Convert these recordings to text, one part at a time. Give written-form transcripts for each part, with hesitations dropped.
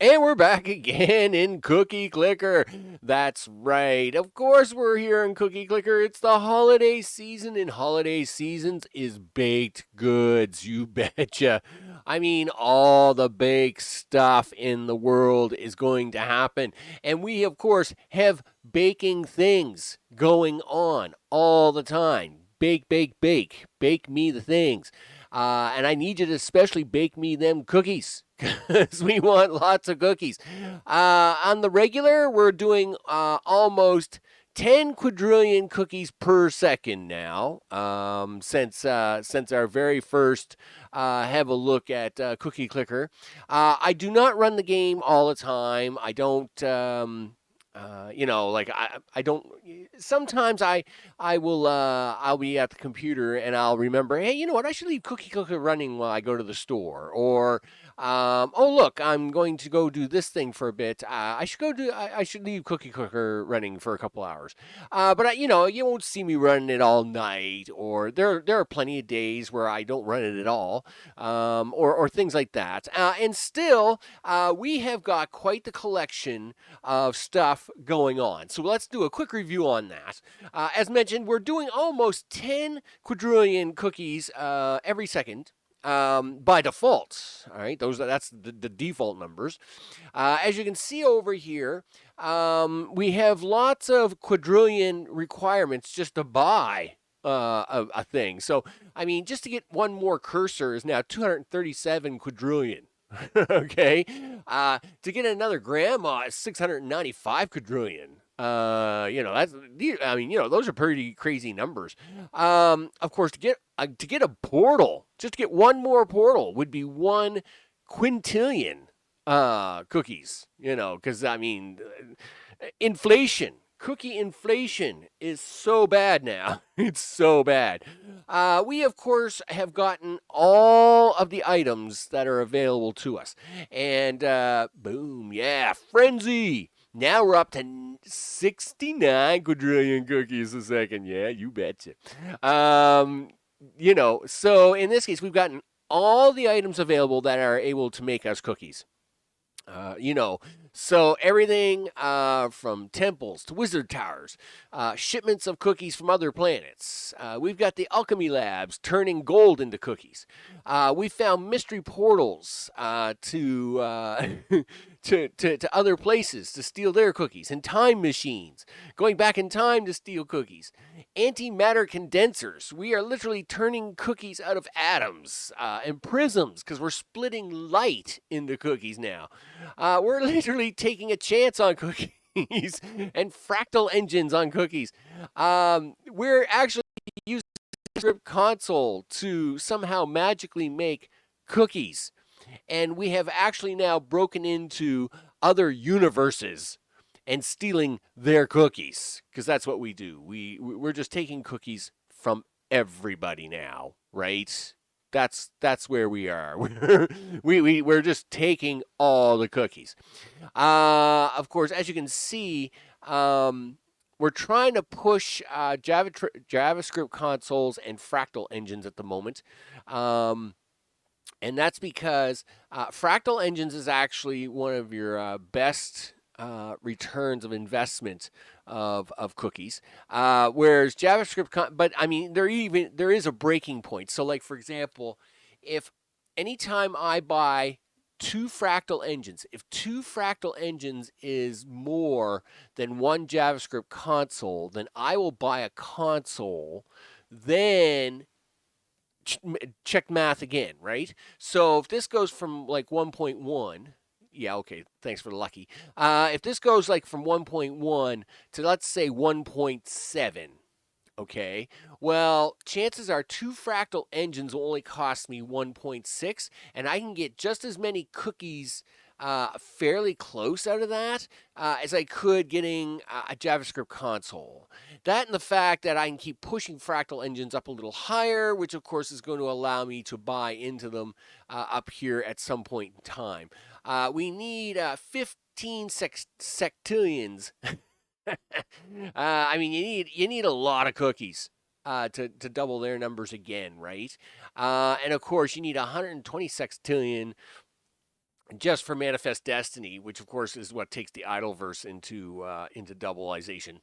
And we're back again in Cookie Clicker. That's right. Of course, we're here in Cookie Clicker. It's the holiday season, and holiday seasons is baked goods. You betcha. I mean, all the baked stuff in the world is going to happen. And we, of course, have baking things going on all the time. Bake, bake, bake. Bake me the things. And I need you to especially bake me them cookies because we want lots of cookies. On the regular, we're doing almost 10 quadrillion cookies per second now. Since our very first have a look at Cookie Clicker, I do not run the game all the time. I don't. Like I don't. Sometimes I will I'll be at the computer and I'll remember, hey, you know what? I should leave Cookie Clicker running while I go to the store, or oh look, I'm going to go do this thing for a bit. I should leave Cookie Clicker running for a couple hours. But you won't see me running it all night, or there are plenty of days where I don't run it at all, or things like that. And still, we have got quite the collection of stuff going on. So let's do a quick review on that. As mentioned, we're doing almost 10 quadrillion cookies every second by default. All right, that's the default numbers. As you can see over here, we have lots of quadrillion requirements just to buy a thing. So, I mean, just to get one more cursor is now 237 quadrillion. Okay. To get another grandma is 695 quadrillion. Those are pretty crazy numbers. Of course, to get a portal, just to get one more portal would be 1 quintillion cookies. Because inflation. Cookie inflation is so bad now. It's so bad. We, of course, have gotten all of the items that are available to us. And boom, yeah, frenzy. Now we're up to 69 quadrillion cookies a second. Yeah, you betcha. So in this case, we've gotten all the items available that are able to make us cookies. Uh, you know, so everything from temples to wizard towers, shipments of cookies from other planets. We've got the alchemy labs turning gold into cookies. We found mystery portals to other places to steal their cookies, and time machines going back in time to steal cookies. Antimatter condensers. We are literally turning cookies out of atoms and prisms because we're splitting light into cookies now. We're literally taking a chance on cookies and fractal engines on cookies. We're actually using the script console to somehow magically make cookies. And we have actually now broken into other universes and stealing their cookies because that's what we do. We're just taking cookies from everybody now, right? That's where we are. We're just taking all the cookies. Of course, as you can see, we're trying to push JavaScript consoles and fractal engines at the moment. And that's because fractal engines is actually one of your best returns of investment of cookies. Whereas JavaScript, but I mean, there is a breaking point. So, like for example, if anytime I buy if two fractal engines is more than one JavaScript console, then I will buy a console. Then check math again, right? So if this goes from like 1.1, yeah, okay, thanks for the lucky. If this goes like from 1.1 to let's say 1.7, okay, well, chances are two fractal engines will only cost me 1.6, and I can get just as many cookies fairly close out of that as I could getting a JavaScript console. That and the fact that I can keep pushing fractal engines up a little higher, which of course is going to allow me to buy into them up here at some point in time. We need 15 sectillions. You need a lot of cookies to double their numbers again, right? And of course, you need 120 sextillion just for Manifest Destiny, which of course is what takes the Idolverse into doubleization.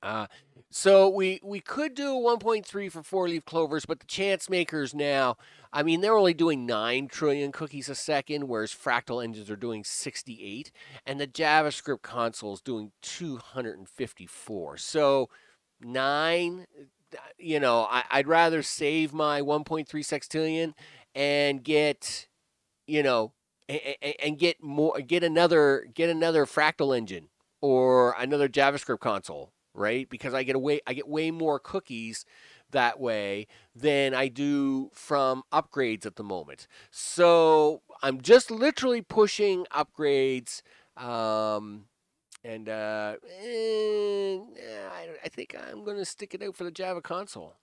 Uh, so we could do a 1.3 for 4-leaf clovers, but the chance makers now, I mean, they're only doing 9 trillion cookies a second, whereas fractal engines are doing 68, and the JavaScript console is doing 254. So 9, I'd rather save my 1.3 sextillion and get, you know, and get another fractal engine or another JavaScript console, right? Because I get way more cookies that way than I do from upgrades at the moment. So I'm just literally pushing upgrades. Um, I think I'm going to stick it out for the Java console.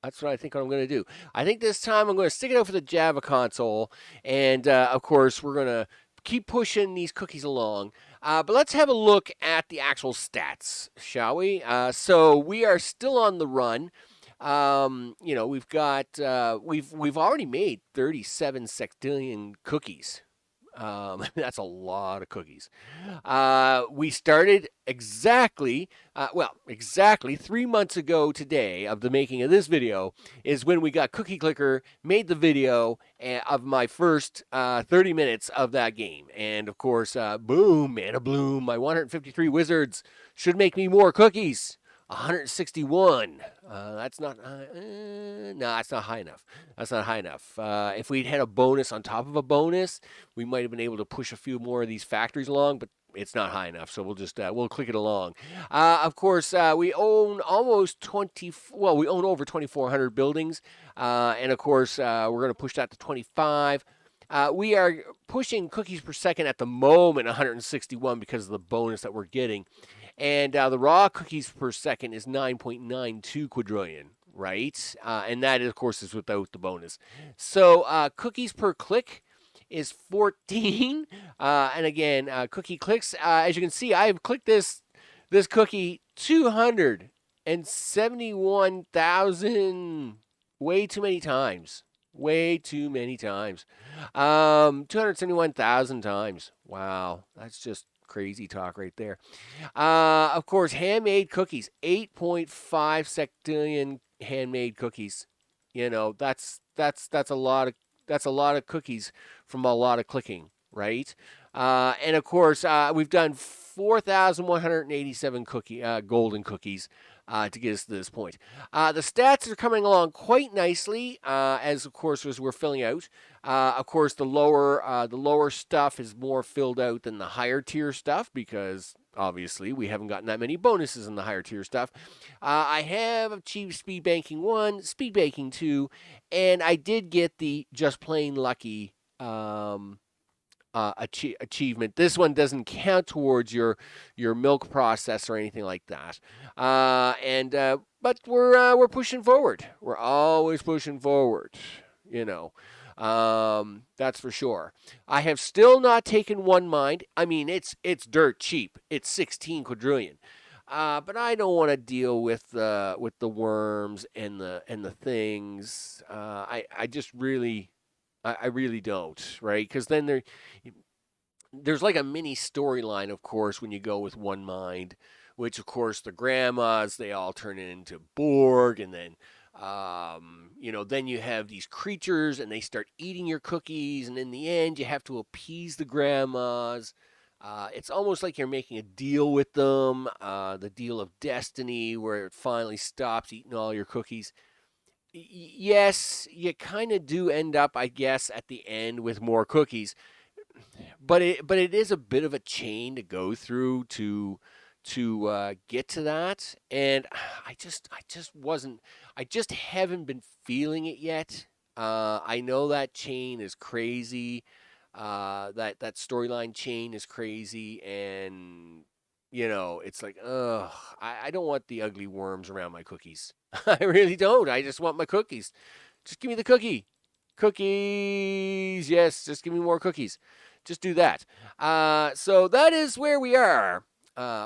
That's what I think I'm going to do. I think this time I'm going to stick it out for the Java console, and of course we're going to keep pushing these cookies along. But let's have a look at the actual stats, shall we? So we are still on the run. We've already made 37 sextillion cookies. That's a lot of cookies. We started exactly 3 months ago today of the making of this video is when we got Cookie Clicker, made the video of my first 30 minutes of that game. And of course, boom, mana bloom, my 153 wizards should make me more cookies. 161. That's not. No, that's not high enough. That's not high enough. If we'd had a bonus on top of a bonus, we might have been able to push a few more of these factories along, but it's not high enough. So we'll click it along. Of course, we own almost 20. Well, we own over 2,400 buildings, and of course, we're going to push that to 25. We are pushing cookies per second at the moment, 161 because of the bonus that we're getting. And the raw cookies per second is 9.92 quadrillion, right? And that, of course, is without the bonus. So cookies per click is 14. And again, cookie clicks, as you can see, I've clicked this cookie 271,000, way too many times. Way too many times. 271,000 times. Wow, that's just crazy talk right there. Of course, handmade cookies, 8.5 sectillion handmade cookies. That's a lot of cookies from a lot of clicking, right? And of course, we've done 4,187 golden cookies to get us to this point. The stats are coming along quite nicely, as of course as we're filling out. Of course, the lower stuff is more filled out than the higher tier stuff because obviously we haven't gotten that many bonuses in the higher tier stuff. I have achieved speed banking 1, speed banking 2, and I did get the just plain lucky achievement. This one doesn't count towards your milk process or anything like that. But we're pushing forward. We're always pushing forward. You know. That's for sure. I have still not taken one mind. I mean, it's dirt cheap. It's 16 quadrillion. But I don't want to deal with the worms and the things. I really don't, right? Because then there's like a mini storyline, of course, when you go with one mind, which of course the grandmas they all turn into Borg, and then then you have these creatures and they start eating your cookies, and in the end you have to appease the grandmas. It's almost like you're making a deal with them, the deal of destiny, where it finally stops eating all your cookies. Yes, you kind of do end up, I guess, at the end with more cookies, but it is a bit of a chain to go through to get to that, and I just haven't been feeling it yet. I know that chain is crazy. That storyline chain is crazy, and it's like, ugh, I don't want the ugly worms around my cookies. I really don't. I just want my cookies. Just give me the cookie. Cookies. Yes, just give me more cookies. Just do that. So that is where we are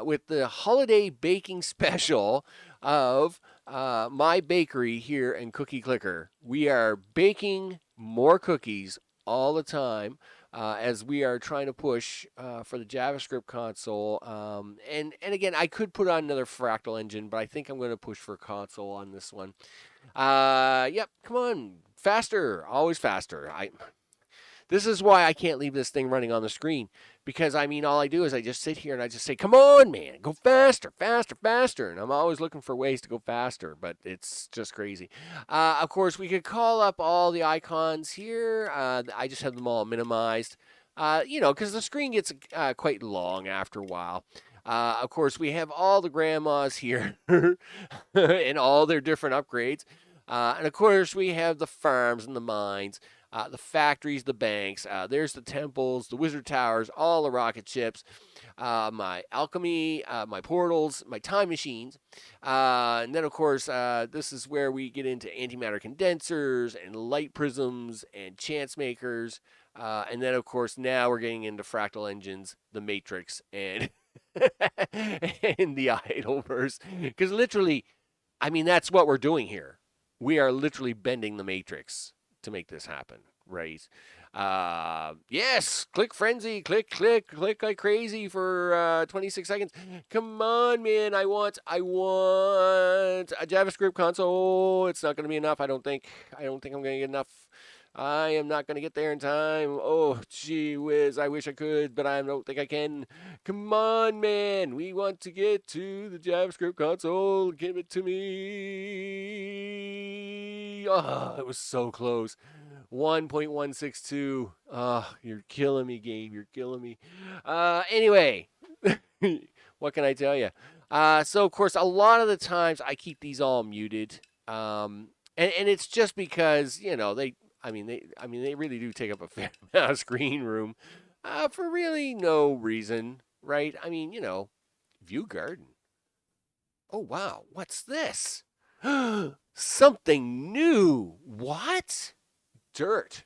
with the holiday baking special of my bakery here in Cookie Clicker. We are baking more cookies all the time as we are trying to push for the JavaScript console. And again, I could put on another Fractal engine, but I think I'm going to push for console on this one. Yep, come on, faster, always faster. This is why I can't leave this thing running on the screen because I mean, all I do is I just sit here and I just say, "Come on, man, go faster, faster, faster!" And I'm always looking for ways to go faster, but it's just crazy. Of course, we could call up all the icons here. I just have them all minimized, because the screen gets quite long after a while. Of course, we have all the grandmas here and all their different upgrades. And of course, we have the farms and the mines, the factories, the banks. There's the temples, the wizard towers, all the rocket ships, my alchemy, my portals, my time machines. And then, of course, this is where we get into antimatter condensers and light prisms and chance makers. And then, of course, now we're getting into fractal engines, the matrix, and and the idleverse. Because literally, I mean, that's what we're doing here. We are literally bending the matrix to make this happen, right? Yes, click frenzy, click like crazy for 26 seconds. Come on, man, I want a JavaScript console. It's not going to be enough, I don't think. I don't think I'm going to get enough. I am not going to get there in time. Oh, gee whiz, I wish I could, but I don't think I can. Come on, man. We want to get to the JavaScript console. Give it to me. Oh, it was so close. 1.162. Oh, you're killing me, game. You're killing me. Anyway, what can I tell you? So, of course, a lot of the times I keep these all muted. And it's just because, they really do take up a fair amount of screen room for really no reason, right? I mean, view garden. Oh, wow. What's this? Something new. What? Dirt.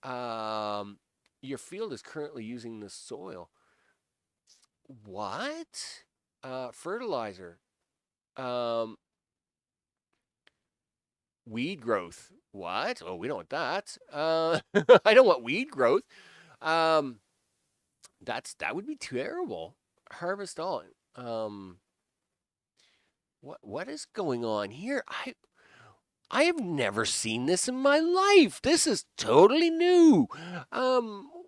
Your field is currently using the soil. What? Fertilizer. Um, Weed growth. What? Oh, we don't want that. I don't want weed growth. Um, that would be terrible. Harvest all. Um, what is going on here? I have never seen this in my life. This is totally new.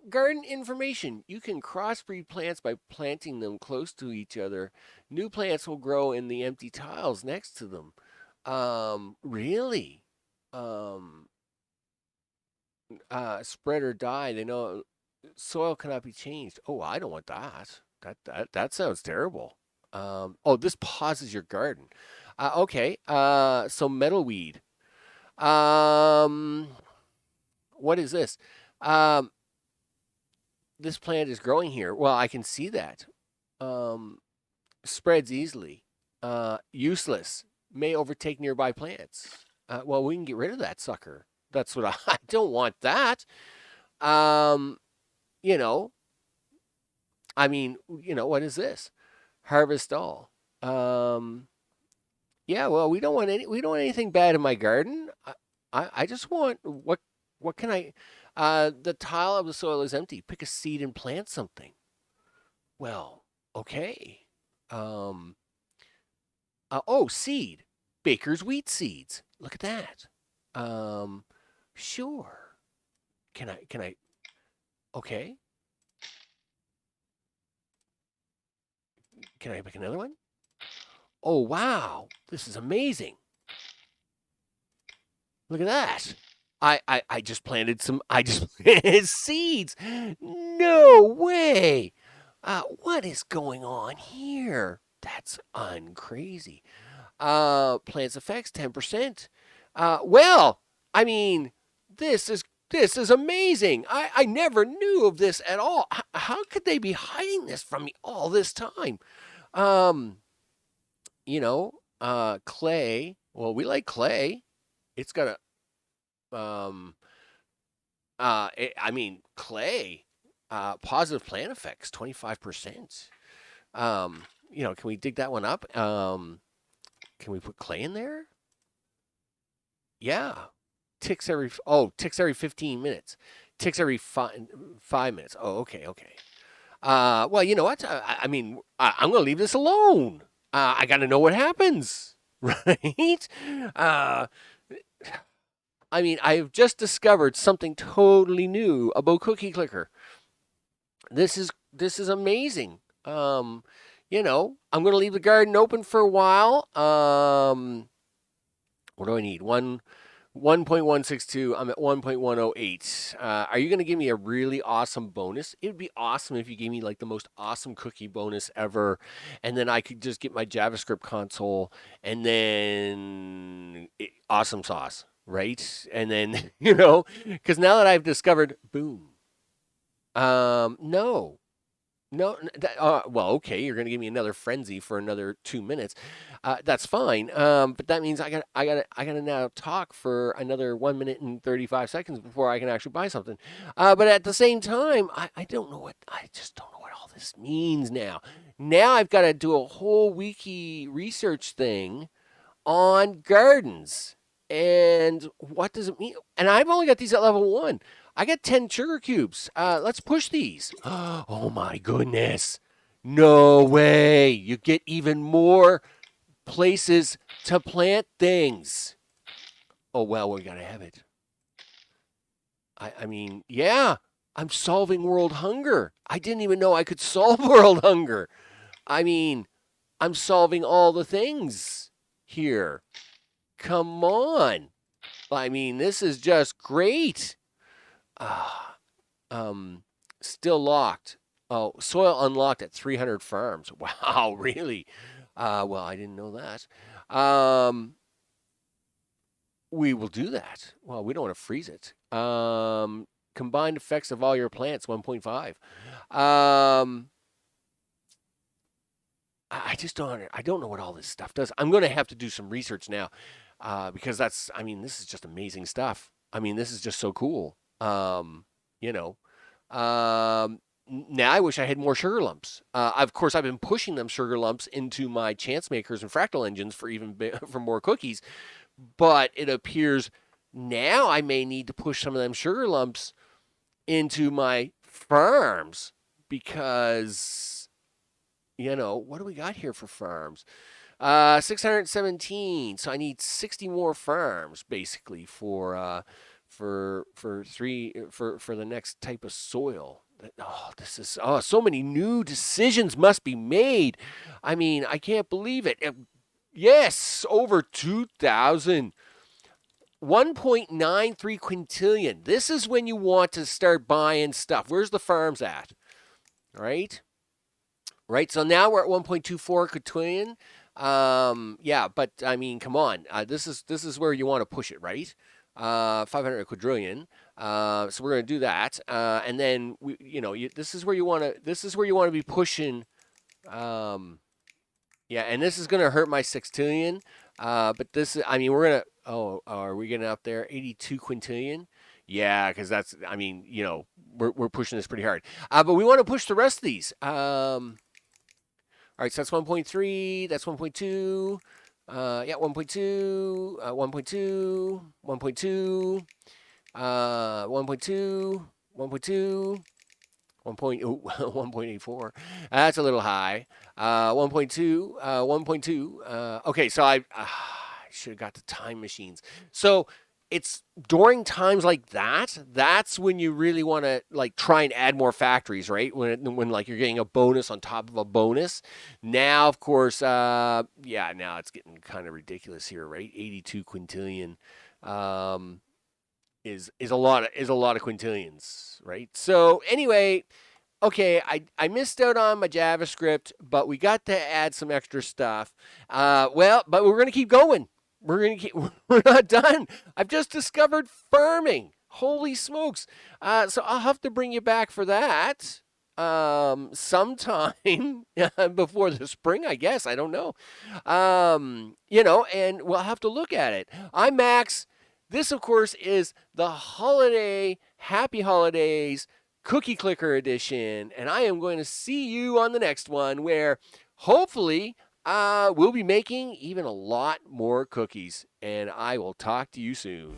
Garden information. You can crossbreed plants by planting them close to each other. New plants will grow in the empty tiles next to them. Really? Um, Spread or die. They know soil cannot be changed. Oh, I don't want that. That sounds terrible. Oh, this pauses your garden. Okay. So metalweed. Um, what is this? Um, this plant is growing here. Well, I can see that. Um, Spreads easily. Useless. May overtake nearby plants. Well, we can get rid of that sucker. That's what I don't want that. Um, you know, what is this? Harvest all. Um, yeah, well, we don't want anything bad in my garden. I just want what can I the tile of the soil is empty. Pick a seed and plant something. Well, okay. Um seed. Baker's wheat seeds. Look at that. Um sure. Can I okay. Can I pick another one? Oh wow. This is amazing. Look at that. I just planted I just planted seeds. No way. What is going on here? That's uncrazy. Plants effects 10%. Well, I mean, this is this is amazing. I never knew of this at all. How could they be hiding this from me all this time? Um, clay. Well, we like clay. It's got a clay. Positive plant effects 25%. Can we dig that one up? Can we put clay in there? Yeah. Ticks every 15 minutes. ticks every 5 minutes. Oh, okay, okay. Well, you know what? I mean, I'm going to leave this alone. I got to know what happens, right? Uh, I mean, I've just discovered something totally new about Cookie Clicker. This is amazing. I'm going to leave the garden open for a while. What do I need? 1.162. I'm at 1.108. Are you going to give me a really awesome bonus? It would be awesome if you gave me like the most awesome cookie bonus ever, and then I could just get my JavaScript console, and then awesome sauce, right? And then because now that I've discovered, boom. No. No, well, okay, you're gonna give me another frenzy for another 2 minutes. That's fine. But that means I gotta now talk for another 1 minute and 35 seconds before I can actually buy something. But at the same time, I don't know I just don't know what all this means now. Now I've got to do a whole wiki research thing on gardens. And what does it mean? And I've only got these at level 1. I got 10 sugar cubes. Let's push these. Oh my goodness. No way. You get even more places to plant things. Oh, well, we got to have it. I mean, yeah, I'm solving world hunger. I didn't even know I could solve world hunger. I mean, I'm solving all the things here. Come on. I mean, this is just great. Still locked. Oh, soil unlocked at 300 farms. Wow, really? Well, I didn't know that. We will do that. Well, we don't want to freeze it. Combined effects of all your plants, 1.5. I just don't. I don't know what all this stuff does. I'm going to have to do some research now, because I mean, this is just amazing stuff. I mean, this is just so cool. You know. Now I wish I had more sugar lumps. Of course, I've been pushing them sugar lumps into my chance makers and fractal engines for more cookies, but it appears now I may need to push some of them sugar lumps into my farms because what do we got here for farms? 617. So I need 60 more farms basically for the next type of soil. So many new decisions must be made. I mean, I can't believe it. Yes, over 2,000. 1.93 quintillion. This is when you want to start buying stuff. Where's the farms at? Right? So now we're at 1.24 quintillion. Yeah, but I mean, come on. This is where you want to push it, right? 500 quadrillion. So we're going to do that, and then this is where you want to be pushing. Yeah, and this is going to hurt my sextillion. But this is, I mean, we're gonna. Oh, are we getting up there? 82 quintillion. Yeah, because that's. I mean, we're pushing this pretty hard. But we want to push the rest of these. All right, so that's 1.3. That's 1.2. Yeah, 1.2, 1.2, 1.2, 1.2, 1.2, 1.84. That's a little high. 1.2, 1.2. Okay, so I should have got the time machines. So it's during times like that's when you really want to like try and add more factories, right? When like you're getting a bonus on top of a bonus. Now, of course, now it's getting kind of ridiculous here, right? 82 quintillion is a lot of quintillions, right? So anyway, okay, I missed out on my JavaScript, but we got to add some extra stuff. But we're gonna keep going. We're not done. I've just discovered farming. Holy smokes! So I'll have to bring you back for that sometime before the spring, I guess. I don't know. And we'll have to look at it. I'm Max. This, of course, is the Happy Holidays Cookie Clicker Edition, and I am going to see you on the next one where hopefully we'll be making even a lot more cookies, and I will talk to you soon.